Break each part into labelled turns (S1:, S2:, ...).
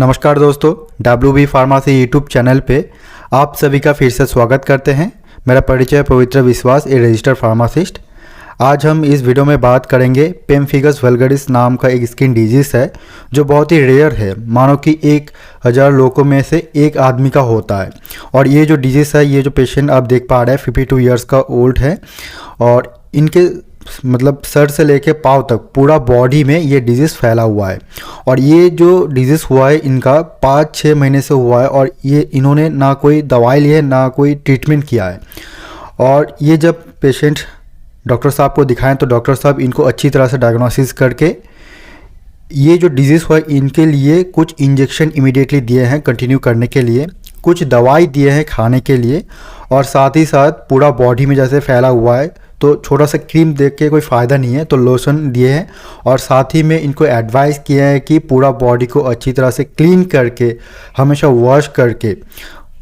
S1: नमस्कार दोस्तों, WB pharmacy YouTube channel पे आप सभी का फिर से स्वागत करते हैं। मेरा परिचय पवित्र विश्वास, ए रजिस्टर्ड फार्मासिस्ट। आज हम इस वीडियो में बात करेंगे पेम्फिगस वल्गरिस नाम का एक स्किन डिजीज़ है जो बहुत ही रेयर है, मानो कि 1000 लोगों में से एक आदमी का होता है। और ये जो डिजीज़ है, ये जो पेशेंट आप देख पा रहे हैं 52 ईयर्स का ओल्ड है और इनके मतलब सर से लेके पाँव तक पूरा बॉडी में ये डिजीज़ फैला हुआ है। और ये जो डिजीज़ हुआ है इनका 5-6 महीने से हुआ है और ये इन्होंने ना कोई दवाई ली है ना कोई ट्रीटमेंट किया है। और ये जब पेशेंट डॉक्टर साहब को दिखाएं तो डॉक्टर साहब इनको अच्छी तरह से डायग्नोसिस करके ये जो डिजीज़ हुआ है इनके लिए कुछ इंजेक्शन इमीडिएटली दिए हैं कंटिन्यू करने के लिए, कुछ दवाई दिए हैं खाने के लिए, और साथ ही साथ पूरा बॉडी में जैसे फैला हुआ है तो छोटा सा क्रीम देख के कोई फ़ायदा नहीं है तो लोशन दिए हैं। और साथ ही में इनको एडवाइस किया है कि पूरा बॉडी को अच्छी तरह से क्लीन करके हमेशा वॉश करके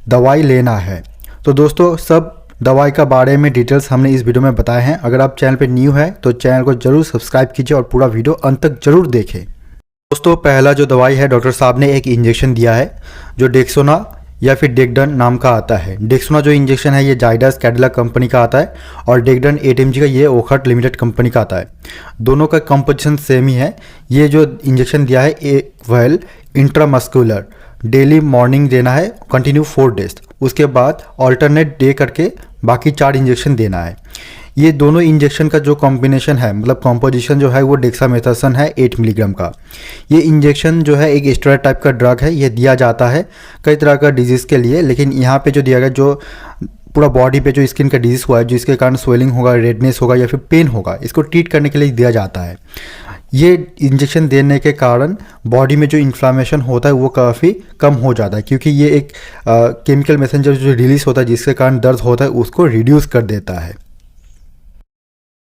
S1: दवाई लेना है। तो दोस्तों, सब दवाई का बारे में डिटेल्स हमने इस वीडियो में बताए हैं। अगर आप चैनल पे न्यू है तो चैनल को ज़रूर सब्सक्राइब कीजिए और पूरा वीडियो अंत तक ज़रूर देखें। दोस्तों, पहला जो दवाई है डॉक्टर साहब ने एक इंजेक्शन दिया है जो डेक्सोना या फिर डेक्डन नाम का आता है। डेक्सोना जो इंजेक्शन है ये जाइडस कैडिला कंपनी का आता है और डेक्डन 8 mg का ये ओखट लिमिटेड कंपनी का आता है। दोनों का कंपोजिशन सेम ही है। ये जो इंजेक्शन दिया है एक वायल इंट्रामस्कुलर डेली मॉर्निंग देना है कंटिन्यू 4 डेज, उसके बाद ऑल्टरनेट डे करके बाकी 4 इंजेक्शन देना है। ये दोनों इंजेक्शन का जो कॉम्बिनेशन है मतलब कॉम्पोजिशन जो है वो डेक्सामेथासोन है 8 mg का। ये इंजेक्शन जो है एक स्टेरॉइड टाइप का ड्रग है, ये दिया जाता है कई तरह का डिजीज़ के लिए, लेकिन यहाँ पे जो दिया गया जो पूरा बॉडी पे जो स्किन का डिजीज़ हुआ है जिसके कारण स्वेलिंग होगा, रेडनेस होगा या फिर पेन होगा, इसको ट्रीट करने के लिए दिया जाता है। ये इंजेक्शन देने के कारण बॉडी में जो इन्फ्लामेशन होता है वो काफ़ी कम हो जाता है, क्योंकि ये एक केमिकल मैसेंजर जो रिलीज़ होता है जिसके कारण दर्द होता है उसको रिड्यूस कर देता है।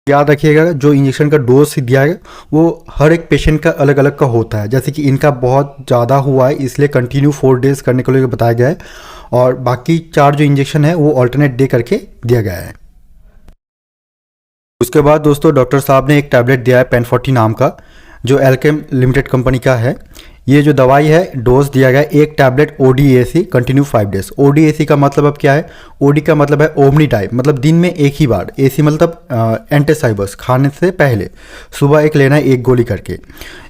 S1: याद रखिएगा जो इंजेक्शन का डोज दिया है वो हर एक पेशेंट का अलग अलग का होता है। जैसे कि इनका बहुत ज़्यादा हुआ है इसलिए कंटिन्यू 4 डेज करने के लिए बताया गया है और बाकी 4 जो इंजेक्शन है वो ऑल्टरनेट डे करके दिया गया है। उसके बाद दोस्तों डॉक्टर साहब ने एक टैबलेट दिया है पेन40 नाम का जो एल्केम लिमिटेड कंपनी का है। ये जो दवाई है डोज दिया गया एक tablet ODAC continue 5 days. ODAC का मतलब अब क्या है? OD का मतलब है ओमनी टाइप, मतलब दिन में एक ही बार। AC मतलब एंटीसाइबस, खाने से पहले सुबह एक लेना है, एक गोली करके।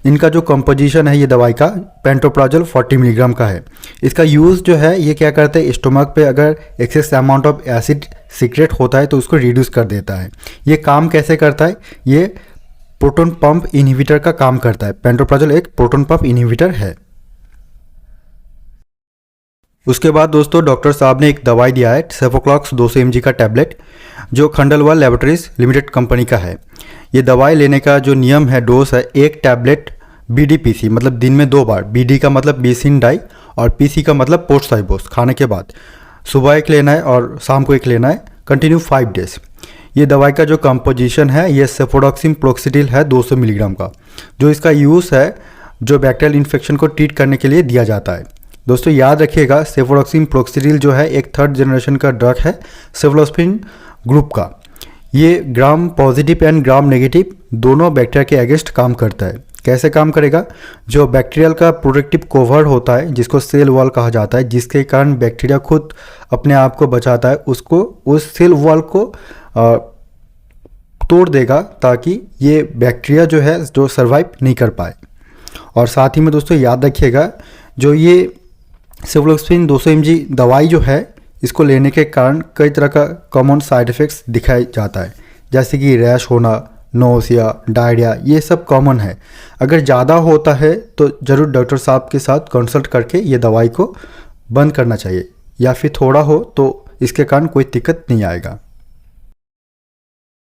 S1: इनका जो कंपोजिशन है ये दवाई का पेंटोप्राजोल 40 mg का है। इसका यूज़ जो है ये क्या करता है, स्टोमक पे अगर excess amount of acid secret होता है तो उसको रिड्यूस कर देता है। ये काम कैसे करता है? ये प्रोटॉन पंप इनहिबिटर का काम करता है। पेंटोप्राजोल एक प्रोटॉन पंप इनहिबिटर है। उसके बाद दोस्तों डॉक्टर साहब ने एक दवाई दिया है सेफोक्लॉक्स 200 mg का टैबलेट जो खंडलवाल लैबोरेटरीज लिमिटेड कंपनी का है। ये दवाई लेने का जो नियम है डोज है एक टैबलेट BDPC मतलब दिन में 2 बार। BD का मतलब बेसिन डाई और PC का मतलब पोस्ट साइबोस, खाने के बाद सुबह एक लेना है और शाम को एक लेना है कंटिन्यू 5 डेज। ये दवाई का जो कंपोजिशन है ये सेफोडॉक्सिन प्रोक्सिडिल है 200 mg का, जो इसका यूज़ है जो बैक्टीरियल इन्फेक्शन को ट्रीट करने के लिए दिया जाता है। दोस्तों याद रखिएगा सेफोडॉक्सिन प्रोक्सिडिल जो है एक 3rd जनरेशन का ड्रग है सेफलोस्पिन ग्रुप का। ये gram positive and gram negative दोनों बैक्टीरिया के अगेंस्ट काम करता है। कैसे काम करेगा? जो बैक्टीरियल का प्रोटेक्टिव कवर होता है जिसको सेल वॉल कहा जाता है, जिसके कारण बैक्टीरिया खुद अपने आप को बचाता है, उसको उस सेल वॉल को तोड़ देगा ताकि ये बैक्टीरिया जो है जो सर्वाइव नहीं कर पाए। और साथ ही में दोस्तों याद रखिएगा जो ये सेफलोस्पिन 200 mg दवाई जो है इसको लेने के कारण कई तरह का कॉमन साइड इफ़ेक्ट्स दिखाया जाता है, जैसे कि रैश होना, नोसिया, डायरिया, ये सब कॉमन है। अगर ज़्यादा होता है तो ज़रूर डॉक्टर साहब के साथ कंसल्ट करके ये दवाई को बंद करना चाहिए, या फिर थोड़ा हो तो इसके कारण कोई दिक्कत नहीं आएगा।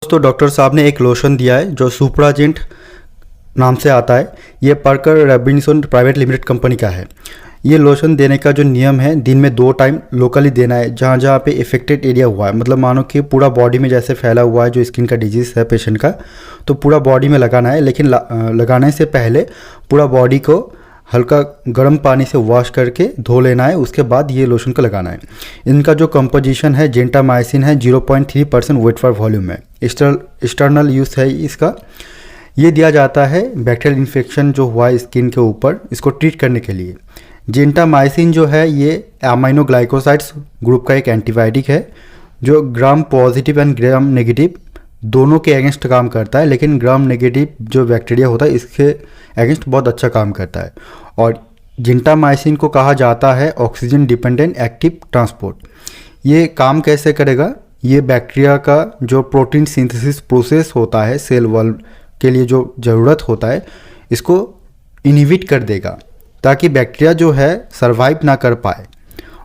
S1: दोस्तों डॉक्टर साहब ने एक लोशन दिया है जो सुप्राजेंट नाम से आता है। ये Parker Robinson private limited company का है। ये लोशन देने का जो नियम है दिन में 2 टाइम लोकली देना है जहाँ जहाँ पे इफेक्टेड एरिया हुआ है, मतलब मानो कि पूरा बॉडी में जैसे फैला हुआ है जो स्किन का डिजीज़ है पेशेंट का, तो पूरा बॉडी में लगाना है। लेकिन लगाने से पहले पूरा बॉडी को हल्का गर्म पानी से वॉश करके धो लेना है, उसके बाद ये लोशन को लगाना है। इनका जो कंपोजिशन है जेंटामाइसिन है 0.3% वेट फॉर वॉल्यूम है। एक्सटर्नल यूज़ है इसका। ये दिया जाता है बैक्टीरियल इन्फेक्शन जो हुआ है स्किन के ऊपर, इसको ट्रीट करने के लिए। जेंटामाइसिन जो है ये अमाइनोग्लाइकोसाइड्स ग्रुप का एक एंटीबायोटिक है जो gram positive and gram negative दोनों के अगेंस्ट काम करता है, लेकिन ग्राम नेगेटिव जो बैक्टीरिया होता है इसके अगेंस्ट बहुत अच्छा काम करता है। और जेंटामाइसिन को कहा जाता है ऑक्सीजन डिपेंडेंट एक्टिव ट्रांसपोर्ट। ये काम कैसे करेगा? ये बैक्टीरिया का जो प्रोटीन सिंथेसिस प्रोसेस होता है सेल वॉल के लिए जो ज़रूरत होता है इसको इनहिबिट कर देगा ताकि बैक्टीरिया जो है सरवाइव ना कर पाए।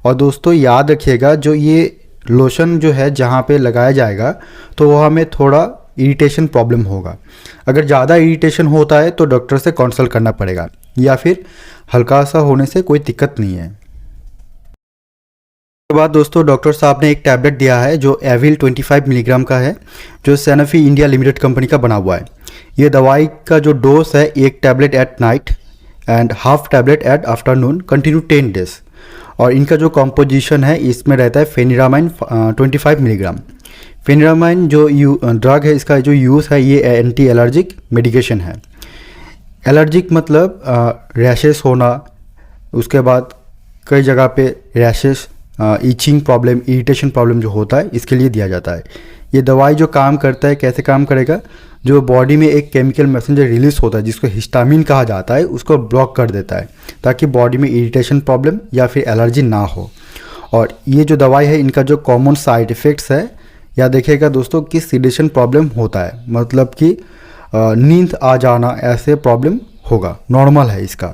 S1: और दोस्तों याद रखिएगा जो ये लोशन जो है जहाँ पे लगाया जाएगा तो वहाँ में थोड़ा इरिटेशन प्रॉब्लम होगा। अगर ज़्यादा इरिटेशन होता है तो डॉक्टर से कंसल्ट करना पड़ेगा, या फिर हल्का सा होने से कोई दिक्कत नहीं है। उसके बाद दोस्तों डॉक्टर साहब ने एक टैबलेट दिया है जो एविल 25 मिलीग्राम का है जो सैनोफी इंडिया लिमिटेड कंपनी का बना हुआ है। ये दवाई का जो डोज है 1 tablet at night and half tablet at afternoon continue 10 days. और इनका जो कॉम्पोजिशन है इसमें रहता है फेनिरामाइन 25 मिलीग्राम। फेनिरामाइन जो ड्रग है इसका जो यूज़ है ये एंटी एलर्जिक मेडिकेशन है। एलर्जिक मतलब रैशेस होना, उसके बाद कई जगह पे rashes, itching problem, irritation problem जो होता है इसके लिए दिया जाता है। ये दवाई जो काम करता है कैसे काम करेगा, जो बॉडी में एक केमिकल मैसेंजर रिलीज होता है जिसको हिस्टामिन कहा जाता है उसको ब्लॉक कर देता है ताकि बॉडी में इरिटेशन प्रॉब्लम या फिर एलर्जी ना हो। और ये जो दवाई है इनका जो कॉमन साइड इफ़ेक्ट्स है या देखिएगा दोस्तों कि सीडेशन प्रॉब्लम होता है, मतलब कि नींद आ जाना ऐसे प्रॉब्लम होगा, नॉर्मल है इसका।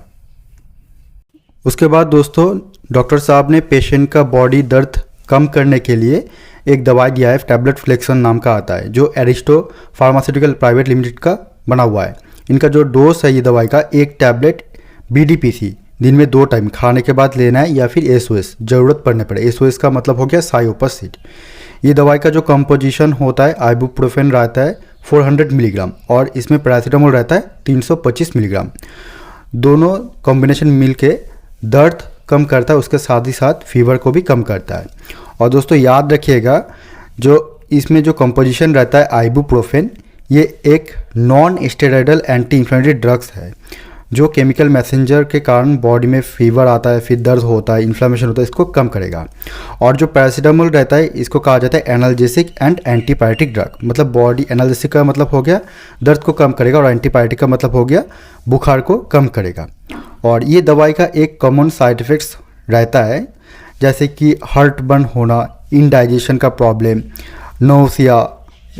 S1: उसके बाद दोस्तों डॉक्टर साहब ने पेशेंट का बॉडी दर्द कम करने के लिए एक दवाई दिया है, टैबलेट फ्लेक्सन नाम का आता है जो एरिस्टो फार्मास्यूटिकल प्राइवेट लिमिटेड का बना हुआ है। इनका जो डोज है ये दवाई का 1 टैबलेट BDPC दिन में 2 टाइम खाने के बाद लेना है, या फिर SOS ज़रूरत पड़ने पर। SOS का मतलब हो गया साइओपासिड। ये दवाई का जो कंपोजिशन होता है आइबुप्रोफेन रहता है 400 मिलीग्राम और इसमें पैरासीटामोल रहता है 325 मिलीग्राम। दोनों कॉम्बिनेशन मिलके दर्द कम करता है, उसके साथ ही साथ फीवर को भी कम करता है। और दोस्तों याद रखिएगा जो इसमें जो कंपोजिशन रहता है आइबुप्रोफेन ये एक non steroidal anti inflammatory drugs है जो केमिकल मैसेंजर के कारण बॉडी में फीवर आता है, फिर दर्द होता है, इन्फ्लेमेशन होता है, इसको कम करेगा। और जो पैरासीटामोल रहता है इसको कहा जाता है एनाल्जेसिक एंड एंटीबायोटिक ड्रग, मतलब बॉडी एनाल्जेसिक का मतलब हो गया दर्द को कम करेगा और एंटीबायोटिक का मतलब हो गया बुखार को कम करेगा। और ये दवाई का एक कॉमन साइड इफ़ेक्ट्स रहता है जैसे कि हार्ट बर्न होना, इनडाइजेशन का प्रॉब्लम, नोसिया,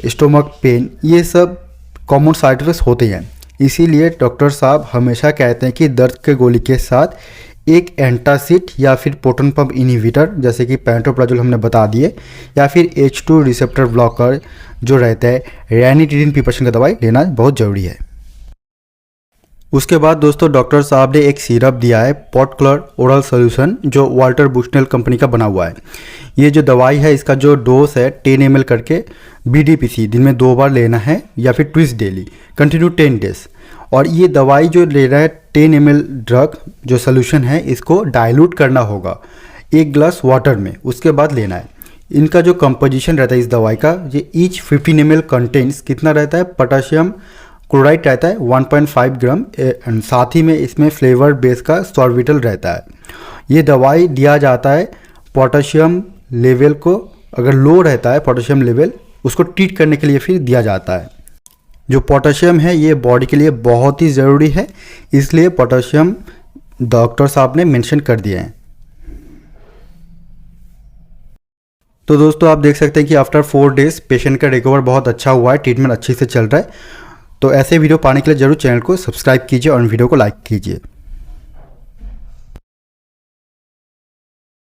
S1: स्टोमक पेन, ये सब कॉमन साइड इफेक्ट्स होते हैं। इसीलिए डॉक्टर साहब हमेशा कहते हैं कि दर्द के गोली के साथ एक एंटासिड या फिर प्रोटॉन पंप इनहिबिटर जैसे कि पेंटोप्राजोल हमने बता दिए, या फिर H2 रिसेप्टर ब्लॉकर जो रहता है रैनिटिडिन प्रिपरेशन का दवाई लेना बहुत ज़रूरी है। उसके बाद दोस्तों डॉक्टर साहब ने एक सिरप दिया है पॉटक्लर ओरल सॉल्यूशन जो वाल्टर बुशनेल कंपनी का बना हुआ है। ये जो दवाई है इसका जो डोज है 10 ml करके BDPC दिन में 2 बार लेना है या फिर ट्विस डेली कंटिन्यू 10 डेज। और ये दवाई जो ले रहा है 10 ml ड्रग जो सोल्यूशन है इसको डाइल्यूट करना होगा 1 ग्लास वाटर में, उसके बाद लेना है। इनका जो कंपोजिशन रहता है इस दवाई का ये ईच 15 ml कंटेंट्स कितना रहता है, पोटाशियम क्लोराइड रहता है 1.5 ग्राम, साथ ही में इसमें फ्लेवर बेस का सॉर्बिटल रहता है। ये दवाई दिया जाता है पोटाशियम लेवल को अगर लो रहता है पोटाशियम लेवल उसको ट्रीट करने के लिए फिर दिया जाता है। जो पोटाशियम है ये बॉडी के लिए बहुत ही ज़रूरी है, इसलिए पोटाशियम डॉक्टर साहब ने मेंशन कर दिए हैं। तो दोस्तों आप देख सकते हैं कि आफ्टर 4 डेज पेशेंट का रिकवर बहुत अच्छा हुआ है, ट्रीटमेंट अच्छे से चल रहा है। तो ऐसे वीडियो पाने के लिए जरूर चैनल को सब्सक्राइब कीजिए और वीडियो को लाइक कीजिए।